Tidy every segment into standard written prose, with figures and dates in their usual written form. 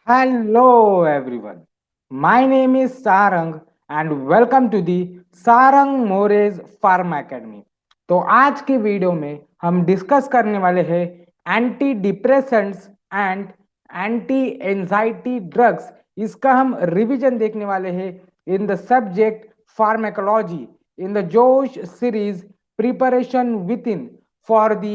Hello everyone. My name is Sarang and welcome to the Sarang Moraes Pharma Academy. तो आज के video में हम डिस्कस करने वाले हैं anti depressants and anti anxiety drugs. इसका हम रिवीजन देखने वाले हैं in the subject pharmacology in the Josh series preparation with in for the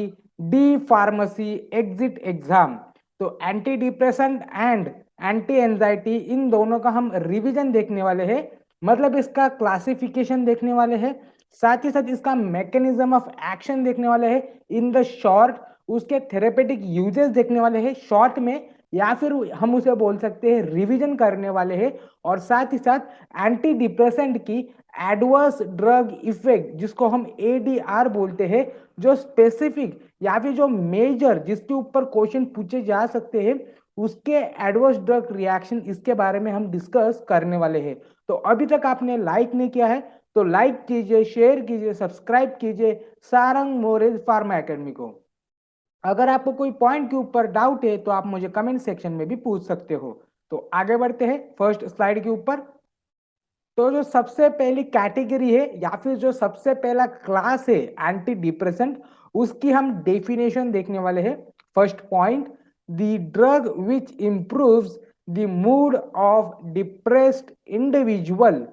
D pharmacy exit exam. तो anti depressant and anti anxiety इन दोनों का हम रिवीजन देखने वाले हैं, मतलब इसका क्लासिफिकेशन देखने वाले हैं, साथ ही साथ इसका मैकेनिज्म ऑफ एक्शन देखने वाले हैं इन द शॉर्ट, उसके थेरेपेटिक यूजेस देखने वाले हैं शॉर्ट में, या फिर हम उसे बोल सकते हैं रिवीजन करने वाले हैं। और साथ ही साथ एंटी डिप्रेसेंट की एडवर्स ड्रग इफेक्ट जिसको हम एडीआर बोलते हैं, जो स्पेसिफिक या फिर जो मेजर जिसके ऊपर क्वेश्चन पूछे जा सकते हैं उसके एडवर्स ड्रग रिएक्शन, इसके बारे में हम डिस्कस करने वाले हैं। तो अभी तक आपने लाइक नहीं किया है तो लाइक कीजिए, शेयर कीजिए, सब्सक्राइब कीजिए सारंग मोरेज फार्मा एकेडमी को। अगर आपको कोई पॉइंट के ऊपर डाउट है तो आप मुझे कमेंट सेक्शन में भी पूछ सकते हो। तो आगे बढ़ते हैं फर्स्ट स्लाइड के ऊपर। तो जो सबसे पहली कैटेगरी है या फिर जो सबसे पहला क्लास है एंटी डिप्रेसेंट, उसकी हम डेफिनेशन देखने वाले हैं। First point, the drug which improves the mood of depressed individual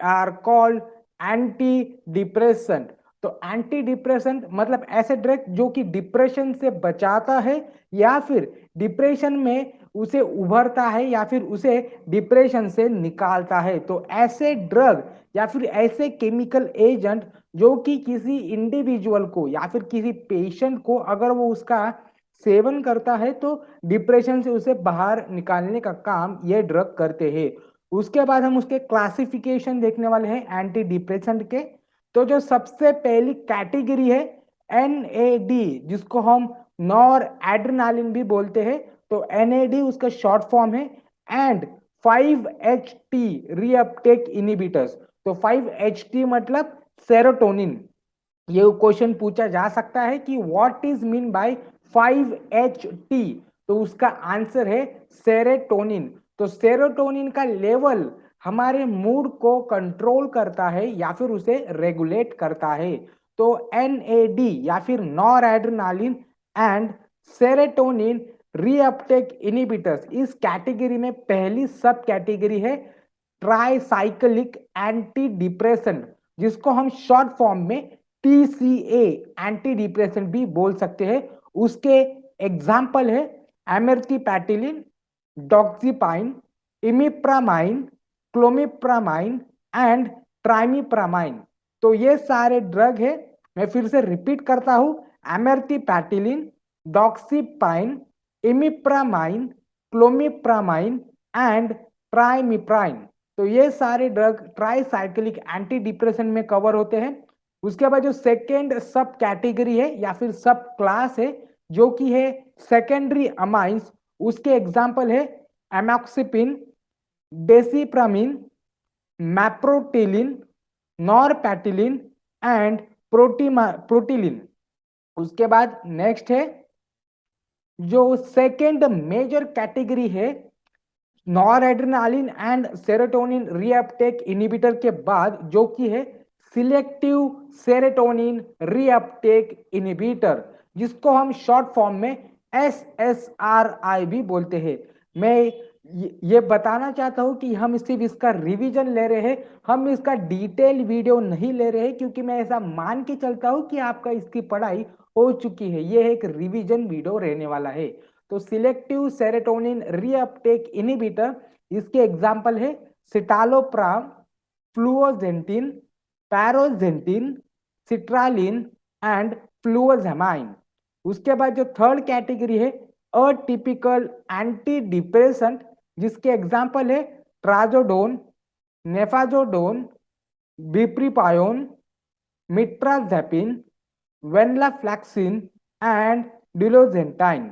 are called anti depressant. तो एंटी डिप्रेसेंट मतलब ऐसे ड्रग जो कि डिप्रेशन से बचाता है या फिर डिप्रेशन में उसे उभरता है या फिर उसे डिप्रेशन से निकालता है। तो ऐसे ड्रग या फिर ऐसे केमिकल एजेंट जो कि किसी इंडिविजुअल को या फिर किसी पेशेंट को अगर वो उसका सेवन करता है तो डिप्रेशन से उसे बाहर निकालने का काम ये ड्रग करते हैं। उसके बाद हम उसके क्लासिफिकेशन देखने वाले हैं एंटी डिप्रेसेंट के। तो जो सबसे पहली कैटेगरी है एनएडी, जिसको हम नॉर एड्रेनालिन भी बोलते हैं, तो एनएडी उसका शॉर्ट फॉर्म है, एंड 5-HT रीअपटेक इनिबिटर्स। तो 5-HT मतलब सेरोटोनिन। ये क्वेश्चन पूछा जा सकता है कि what is mean by 5-HT, तो उसका आंसर है सेरोटोनिन। तो सेरोटोनिन का लेवल हमारे मूड को कंट्रोल करता है या फिर उसे रेगुलेट करता है। तो एनएडी या फिर nor adrenaline and serotonin reuptake inhibitors इस कैटेगरी में पहली सब कैटेगरी है ट्राइसाइक्लिक एंटी डिप्रेसेंट, जिसको हम शॉर्ट फॉर्म में टीसीए एंटी डिप्रेसेंट भी बोल सकते हैं। उसके एग्जाम्पल है एमेर्टिपैटिलिन, डॉक्सीपाइन, इमिप्रामाइन, क्लोमिप्रामाइन एंड ट्राइमिप्रामाइन। तो ये सारे ड्रग है। मैं फिर से रिपीट करता हूं, एमेर्टिपैटिलिन, डॉक्सीपाइन, इमिप्रामाइन, क्लोमिप्रामाइन एंड ट्राइमिप्राइन। तो ये सारे ड्रग ट्राइसाइक्लिक एंटी डिप्रेसेंट में कवर होते हैं। उसके बाद जो सेकेंड सब कैटेगरी है या फिर सब क्लास है जो कि है सेकेंडरी अमाइंस, उसके एग्जाम्पल है एमॉक्सिपिन, डेसिप्रामिन, मैप्रोटिलिन, नॉरपैटिलिन एंड प्रोटिलिन। उसके बाद नेक्स्ट है जो सेकेंड मेजर कैटेगरी है nor adrenaline and serotonin reuptake inhibitor के बाद, जो कि है सिलेक्टिव सेरोटोनिन रीअपटेक इनिबिटर, जिसको हम शॉर्ट फॉर्म में SSRI भी बोलते हैं। मैं ये बताना चाहता हूं कि हम सिर्फ इसका रिवीजन ले रहे हैं, हम इसका डिटेल वीडियो नहीं ले रहे हैं, क्योंकि मैं ऐसा मान के चलता हूं कि आपका इसकी पढ़ाई हो चुकी है। ये एक रिवीजन वीडियो रहने वाला है। तो सिलेक्टिव सेरोटोनिन रीअपटेक इनिबिटर, इसके एग्जाम्पल है सिटालोप्राम, फ्लुओजेंटिन, पैरोजेंटिन, सिट्रालिन एंड फ्लुओजेमाइन। उसके बाद जो थर्ड कैटेगरी है अटिपिकल एंटी डिप्रेसेंट, जिसके एग्जाम्पल है ट्राजोडोन, नेफाजोडोन, बिप्रीपायोन, मिट्राजेपिन, वेनलाफ्लैक्सिन एंड डिलोजेंटाइन।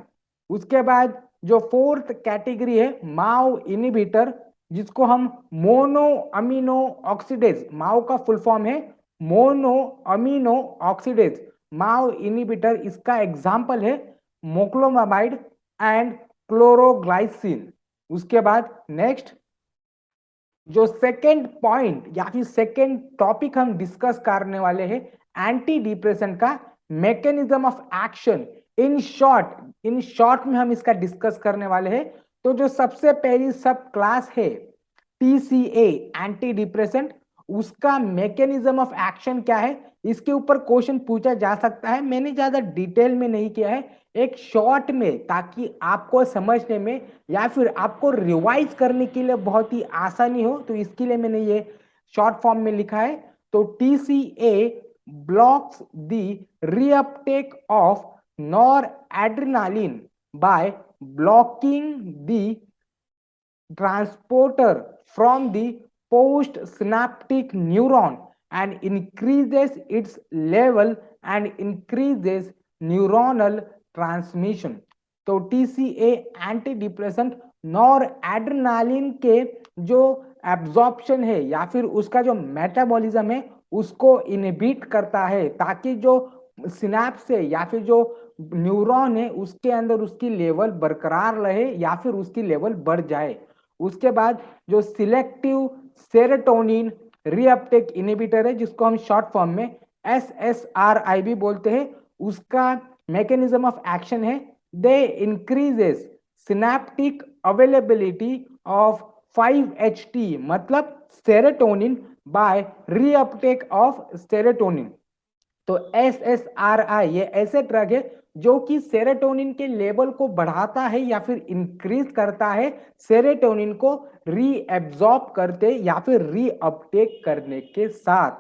उसके बाद जो फोर्थ कैटेगरी है माओ इनिबिटर, जिसको हम मोनो अमीनो ऑक्सीडेज, माओ का फुल फॉर्म है मोनो अमीनो ऑक्सीडेज, माओ इनिबिटर, इसका एग्जाम्पल है मोक्लोमाबाइड एंड क्लोरोग्लाइसिन। उसके बाद नेक्स्ट जो सेकेंड पॉइंट या फिर सेकेंड टॉपिक हम डिस्कस करने वाले हैं एंटी डिप्रेसेंट का mechanism of action. In short में हम इसका डिस्कस करने वाले हैं। तो जो सबसे पहली सब क्लास है टीसीए एंटी डिप्रेसेंट, उसका मैकेनिज्म ऑफ एक्शन क्या है, इसके ऊपर क्वेश्चन पूछा जा सकता है। मैंने ज्यादा डिटेल में नहीं किया है, एक शॉर्ट में, ताकि आपको समझने में या फिर आपको रिवाइज करने के लिए बहुत ही आसानी हो, तो इसके लिए मैंने ये शॉर्ट फॉर्म में लिखा है। तो TCA blocks the reuptake of noradrenaline by blocking the transporter from the postsynaptic neuron and increases its level and increases neuronal transmission। तो TCA anti depressant nor adrenaline के जो एब्जॉर्प्शन है या फिर उसका जो मेटाबॉलिज्म है उसको इनहिबिट करता है, ताकि जो सिनेप्स है या फिर जो न्यूरॉन है उसके अंदर उसकी लेवल बरकरार रहे या फिर उसकी लेवल बढ़ जाए। उसके बाद जो सिलेक्टिव सेरोटोनिन रीअपटेक इनहिबिटर है, जिसको हम शॉर्ट फॉर्म में एसएसआरआई भी बोलते हैं, उसका मैकेनिज्म ऑफ एक्शन है they increases synaptic availability of 5-HT मतलब serotonin by reuptake of serotonin. तो एसएसआरआई ये ऐसे ड्रग है जो कि सेरोटोनिन के लेवल को बढ़ाता है या फिर इंक्रीज करता है, सेरोटोनिन को रीएब्जॉर्ब करते या फिर रीअपटेक करने के साथ।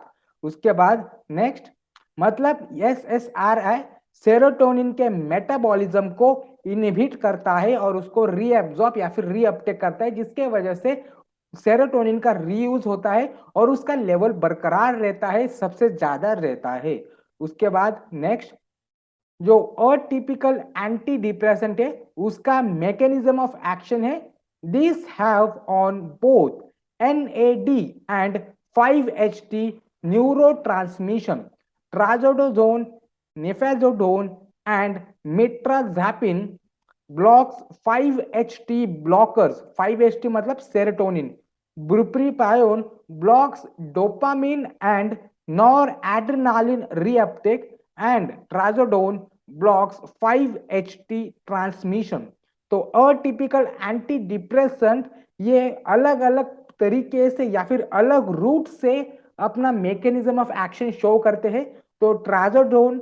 उसके बाद नेक्स्ट मतलब एसएसआरआई सेरोटोनिन के मेटाबॉलिज्म को इनहिबिट करता है और उसको रीएब्जॉर्ब या फिर रीअपटेक करता है, जिसके वजह से सेरोटोनिन का रीयूज होता है और उसका लेवल बरकरार रहता है, सबसे ज्यादा रहता है। उसके बाद नेक्स्ट जो अटिपिकल एंटी डिप्रेसेंट है उसका मैकेनिज्म ऑफ एक्शन है this have on both NAD and 5-HT neurotransmission trazodone nefazodone and mirtazapine blocks 5-HT blockers 5-HT मतलब serotonin bupropion blocks dopamine and noradrenaline reuptake and trazodone blocks 5-HT transmission। तो atypical anti depressant ये अलग अलग तरीके से या फिर अलग रूट से अपना मैकेनिज्म ऑफ एक्शन शो करते हैं। तो ट्राजोडोन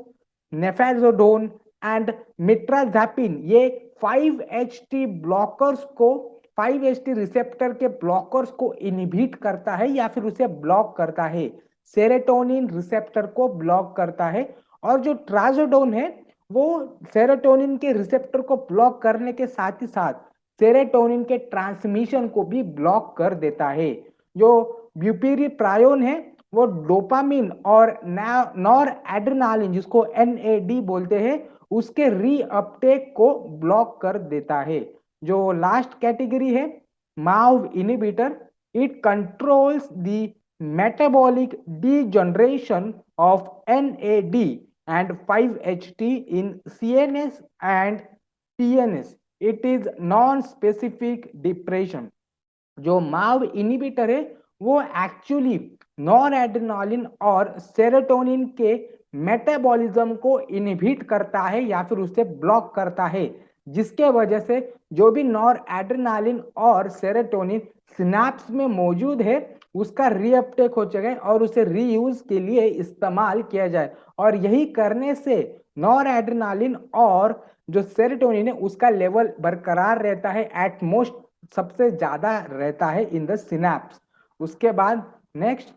नेफेजोडोन एंड मिट्राजापिन ये 5-HT ब्लॉकर्स को 5-HT रिसेप्टर के ब्लॉकर्स को इनहिबिट करता है या फिर उसे ब्लॉक करता है, सेरोटोनिन रिसेप्टर को ब्लॉक करता है। और जो ट्राजोडोन है वो सेरोटोनिन के रिसेप्टर को ब्लॉक करने के साथ ही साथ सेरोटोनिन के ट्रांसमिशन को भी ब्लॉक कर देता है। जो ब्यूपीरिप्रायोन है वो डोपामिन और नॉर एड्रेनालिन जिसको एनएडी बोलते हैं उसके रीअपटेक को ब्लॉक कर देता है। जो लास्ट कैटेगरी है माव inhibitor, it controls the metabolic degeneration of NAD and 5-HT in CNS and TNS। It is non-specific depression। जो माव इनहिबिटर है वो एक्चुअली नॉन एड्रेनालिन और सेरोटोनिन के मेटाबॉलिज्म को इनहिबिट करता है या फिर उसे ब्लॉक करता है, जिसके वजह से जो भी नॉर एड्रेनालिन और सेरोटोनिन सिनेप्स में मौजूद है उसका रीअपटेक हो सके और उसे रीयूज के लिए इस्तेमाल किया जाए। और यही करने से नॉर एड्रेनालिन और जो सेरोटोनिन है उसका लेवल बरकरार रहता है, एट मोस्ट सबसे ज्यादा रहता है इन द सिनेप्स। उसके बाद next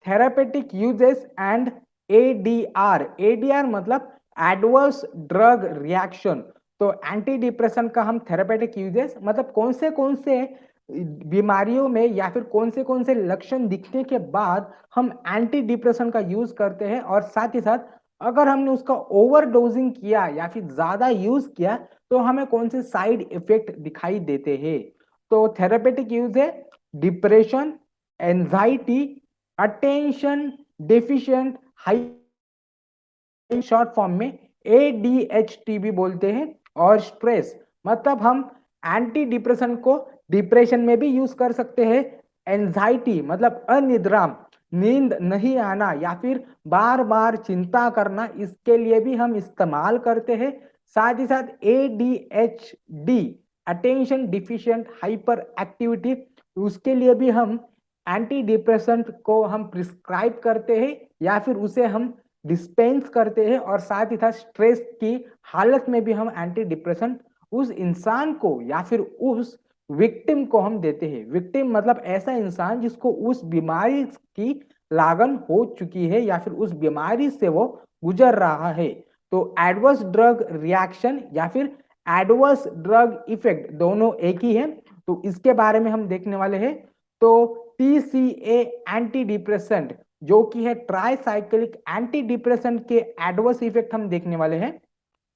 therapeutic uses and ADR. ADR मतलब एडवर्स ड्रग रिएक्शन। तो एंटी डिप्रेशन का हम थेरापेटिक यूजेस मतलब कौन से बीमारियों में या फिर कौन से लक्षण दिखने के बाद हम एंटी डिप्रेशन का यूज करते हैं, और साथ ही साथ अगर हमने उसका ओवर डोजिंग किया या फिर ज्यादा यूज किया तो हमें कौन से साइड इफेक्ट दिखाई देते हैं। तो थेरापेटिक यूज है depression, anxiety, attention deficient high, short form में एडीएचटी भी बोलते हैं, और स्ट्रेस मतलब हम एंटी डिप्रेशन को डिप्रेशन में भी यूज कर सकते हैं। एंजाइटी मतलब अनिद्रा, नींद नहीं आना या फिर बार बार चिंता करना, इसके लिए भी हम इस्तेमाल करते हैं। साथ ही साथ ADHD, attention deficient hyper activity, उसके लिए भी हम एंटी डिप्रेसेंट को हम प्रिस्क्राइब करते हैं या फिर उसे हम डिस्पेंस करते हैं। और साथ ही साथ स्ट्रेस की हालत में भी हम एंटी डिप्रेसेंट उस इंसान को या फिर उस विक्टिम को हम देते हैं। विक्टिम मतलब ऐसा इंसान जिसको उस बीमारी की लागन हो चुकी है या फिर उस बीमारी से वो गुजर रहा है। तो एडवर्स ड्रग रिएक्शन या फिर एडवर्स ड्रग इफेक्ट दोनों एक ही है, तो इसके बारे में हम देखने वाले हैं। तो TCA एंटी डिप्रेसेंट जो कि है ट्राईसाइक्लिक एंटी डिप्रेसेंट के एडवर्स इफेक्ट हम देखने वाले हैं।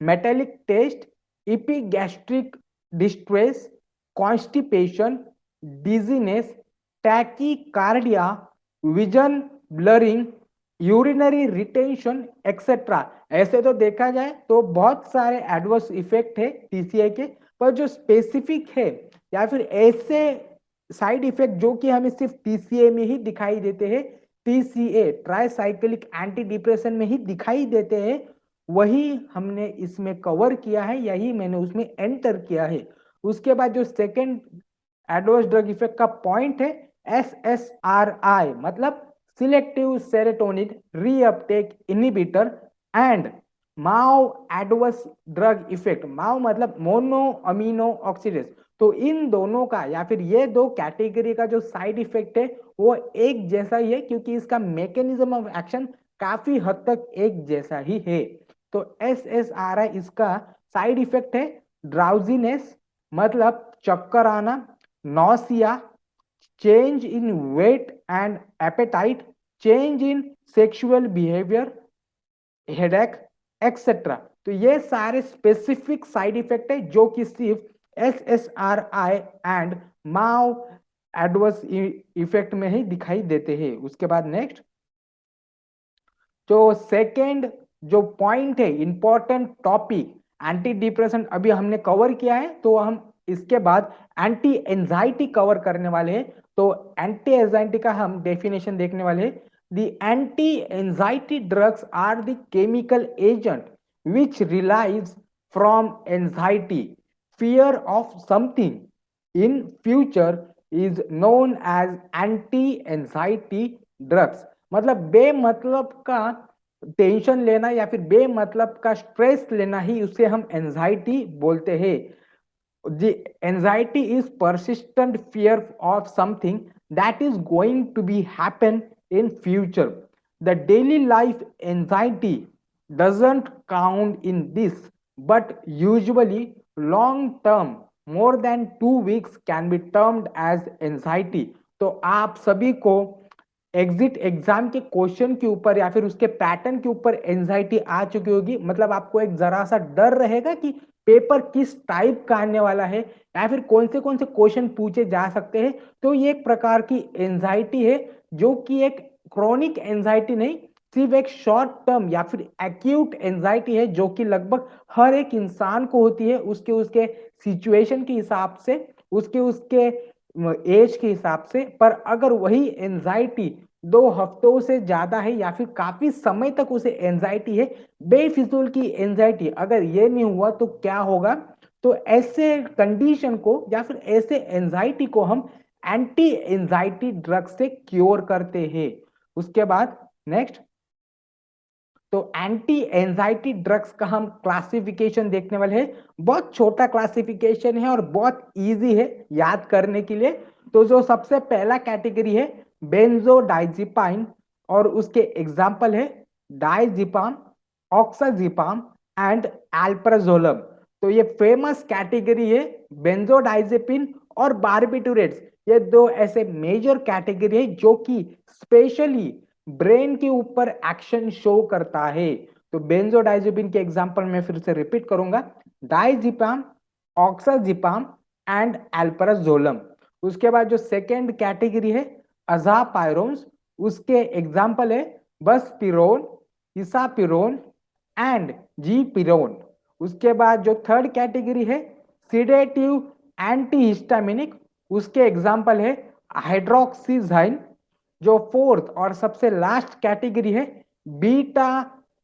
Metallic taste, epigastric distress, constipation, dizziness, tachycardia, vision blurring, urinary retention etcetera. ऐसे तो देखा जाए तो बहुत सारे एडवर्स इफेक्ट है TCA के, पर जो स्पेसिफिक है या फिर ऐसे साइड इफेक्ट जो कि हमें सिर्फ TCA में ही दिखाई देते हैं, TCA ट्राईसाइक्लिक एंटी डिप्रेशन में ही दिखाई देते हैं, वही हमने इसमें कवर किया है, यही मैंने उसमें एंटर किया है। उसके बाद जो सेकेंड एडवर्स ड्रग इफेक्ट का पॉइंट है SSRI, मतलब selective serotonin reuptake inhibitor and MAO adverse drug effect. MAO मतलब मोनो अमीनो ऑक्सीडेज। तो इन दोनों का या फिर ये दो कैटेगरी का जो साइड इफेक्ट है वो एक जैसा ही है, क्योंकि इसका मैकेनिज्म ऑफ एक्शन काफी हद तक एक जैसा ही है। तो SSRI इसका साइड इफेक्ट है ड्राउजीनेस मतलब चक्कर आना, nausea, change in weight and appetite, change in sexual behaviour, headache etcetera. तो ये सारे स्पेसिफिक साइड इफेक्ट है जो कि सिर्फ SSRI and MAO adverse effect में ही दिखाई देते हैं। उसके बाद नेक्स्ट जो सेकेंड जो पॉइंट है इंपॉर्टेंट टॉपिक, एंटी डिप्रेशन अभी हमने कवर किया है, तो हम इसके बाद एंटी एंजाइटी कवर करने वाले हैं। तो एंटी एंजाइटी का हम डेफिनेशन देखने वाले हैं। The anti anxiety drugs are the chemical agent which relieve from anxiety, fear of something in future is known as anti anxiety drugs। मतलब बेमतलब का टेंशन लेना या फिर बेमतलब का स्ट्रेस लेना ही उसे हम एंजाइटी बोलते हैं। The anxiety is persistent fear of something that is going to be happen in future. The daily life anxiety doesn't count in this, but usually long term more than 2 weeks can be termed as anxiety। तो आप सभी को exit exam के question के ऊपर या फिर उसके पैटर्न के ऊपर एंजाइटी आ चुकी होगी, मतलब आपको एक जरा सा डर रहेगा कि पेपर किस टाइप का आने वाला है या फिर कौन से क्वेश्चन पूछे जा सकते हैं। तो ये एक प्रकार की एंजाइटी है जो कि एक क्रॉनिक एंजाइटी नहीं, सिर्फ एक शॉर्ट टर्म या फिर एक्यूट एंजाइटी है जो कि लगभग हर एक इंसान को होती है, उसके उसके सिचुएशन के हिसाब से, उसके उसके एज के हिसाब से। पर अगर वही एंजाइटी 2 हफ्तों से ज्यादा है या फिर काफी समय तक उसे एंजाइटी है, बेफिजूल की एंजाइटी, अगर ये नहीं हुआ तो क्या होगा। तो ऐसे कंडीशन को या फिर ऐसे एंजाइटी को हम एंटी एंजाइटी ड्रग से क्योर करते हैं। उसके बाद नेक्स्ट तो एंटी एंजाइटी ड्रग्स का हम क्लासिफिकेशन देखने वाले हैं। बहुत छोटा क्लासिफिकेशन है और बहुत इजी है याद करने के लिए। तो जो सबसे पहला कैटेगरी है बेंजोडाइजिपाइन और उसके एग्जाम्पल है डाइजिपाम, ऑक्साजिपाम एंड एल्प्राजोलम। तो ये फेमस कैटेगरी है बेंजोडाइजिपिन और बार्बिटूरेट्स। ये दो ऐसे मेजर कैटेगरी है जो कि स्पेशली ब्रेन के ऊपर एक्शन शो करता है। तो बेंजोडाइजेपिन के एग्जांपल में फिर से रिपीट करूंगा, डाइजिपाम, ऑक्साजिपाम एंड एल्प्राजोलम। उसके बाद जो सेकेंड कैटेगरी है अजापायरोन्स, उसके एग्जांपल है बसपिरोन, इसापिरोन एंड जीपिरोन। उसके बाद जो थर्ड कैटेगरी है सिडेटिव एंटी हिस्टामिनिक, उसके एग्जाम्पल है हाइड्रोक्सीजाइन। जो फोर्थ और सबसे लास्ट कैटेगरी है बीटा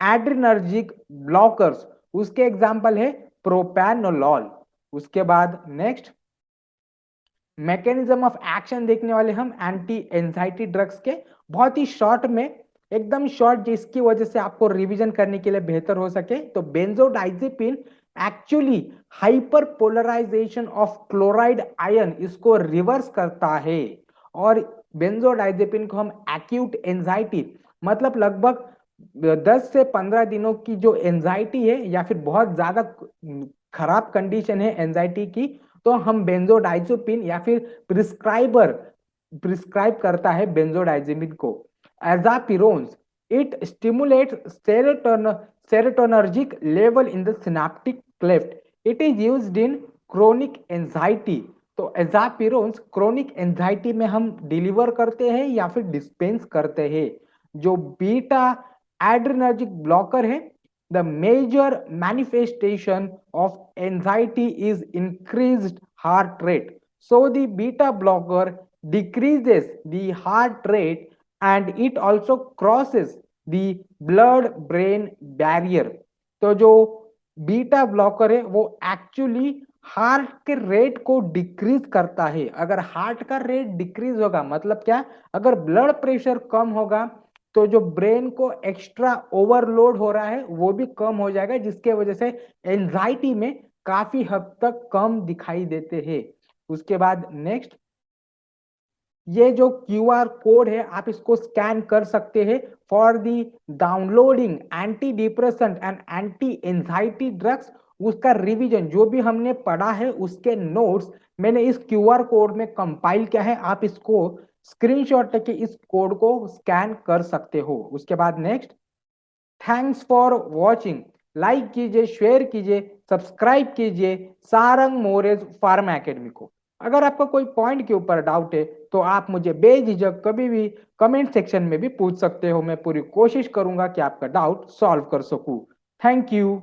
एड्रिनर्जिक ब्लॉकर्स, उसके एग्जाम्पल है प्रोपैनोलॉल। उसके बाद नेक्स्ट मैकेनिज्म ऑफ एक्शन देखने वाले हम एंटी एंजाइटी ड्रग्स के, बहुत ही शॉर्ट में, एकदम शॉर्ट, जिसकी वजह से आपको रिवीजन करने के लिए बेहतर हो सके। तो benzodiazepine actually hyper polarization of chloride ion इसको रिवर्स करता है। और बेंजोडाइजेपिन को हम एक्यूट एंजाइटी, मतलब लगभग 10 से 15 दिनों की जो एंजाइटी है या फिर बहुत ज्यादा खराब कंडीशन है एंजाइटी की, तो हम बेंजोडाइजेपिन या फिर प्रिस्क्राइबर प्रिस्क्राइब करता है बेंजोडाइजेपिन को। Azapirones, it stimulates serotonergic level in the synaptic cleft. It is used in chronic anxiety. तो एजापिरोन्स क्रोनिक एंजाइटी में हम डिलीवर करते हैं या फिर डिस्पेंस करते हैं। जो बीटा एड्रेनर्जिक ब्लॉकर है, the major manifestation of anxiety is increased heart rate. So the beta blocker decreases the heart rate and it also crosses the blood brain barrier. तो जो बीटा ब्लॉकर है वो actually heart के rate को decrease करता है। अगर heart का रेट डिक्रीज होगा मतलब क्या, अगर ब्लड प्रेशर कम होगा तो जो ब्रेन को एक्स्ट्रा ओवरलोड हो रहा है वो भी कम हो जाएगा, जिसके वजह से एंजाइटी में काफी हद तक कम दिखाई देते हैं। उसके बाद नेक्स्ट, ये जो क्यूआर कोड है आप इसको स्कैन कर सकते हैं for the downloading anti depressant and anti anxiety drugs. उसका रिवीजन जो भी हमने पढ़ा है उसके नोट्स मैंने इस क्यूआर कोड में कंपाइल किया है, आप इसको स्क्रीनशॉट लेके इस कोड को स्कैन कर सकते हो। उसके बाद next, thanks for watching. Like कीजिए, शेयर कीजिए, सब्सक्राइब कीजिए सारंग मोरेज फार्मा एकेडमी को। अगर आपका कोई पॉइंट के ऊपर डाउट है तो आप मुझे बेझिझक कभी भी कमेंट सेक्शन में भी पूछ सकते हो। मैं पूरी कोशिश करूंगा कि आपका डाउट सॉल्व कर सकूं। Thank you.